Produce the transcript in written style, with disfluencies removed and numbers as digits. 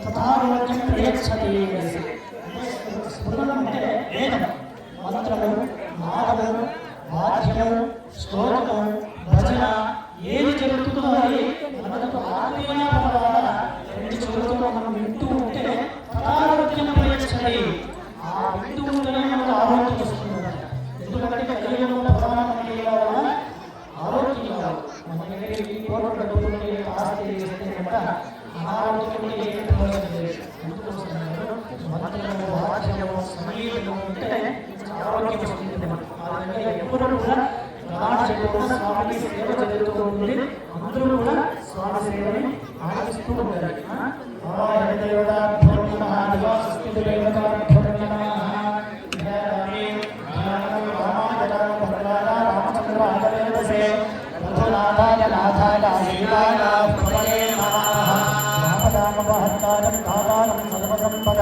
తథారోగ్యం ప్రయచ్చతి. స్మృతం అంటే వేదం, మంత్రము, నాదము, వాద్యము, శ్లోకము, భజన ఏది జరుగుతుందో అది మనకు ఆత్మీయ ద్వారా రెండు చెవులతో మనం వింటూ ఉంటే తథారోగ్యం ప్రయచ్చతి. ఆ వింటూ ఉంటేనే మనకు ఆరోగ్యం వస్తుంది. ఎందుకంటే కలియుగంలో ప్రధానమంత్రి వల్ల ఆరోగ్యం కాదు. మన దగ్గర ఈ కోట్ల డబ్బులు ఆస్తి చేస్తే కూడా అనారోగ్యం ఏం ప్రయోజనం లేదు. మంత్రము, వాద్యము, సంగీతము ఉంటే ఆరోగ్యం వస్తుంది. ఆ విధంగా ఎప్పుడు కూడా ప్రధాన చేయకుండా స్వామి సేవ జరుగుతూ ఉంటుంది. అందరూ కూడా స్వామి సేవని ఆశిస్తూ ఉంటారు. రామదామహత్తారం సర్వసంపద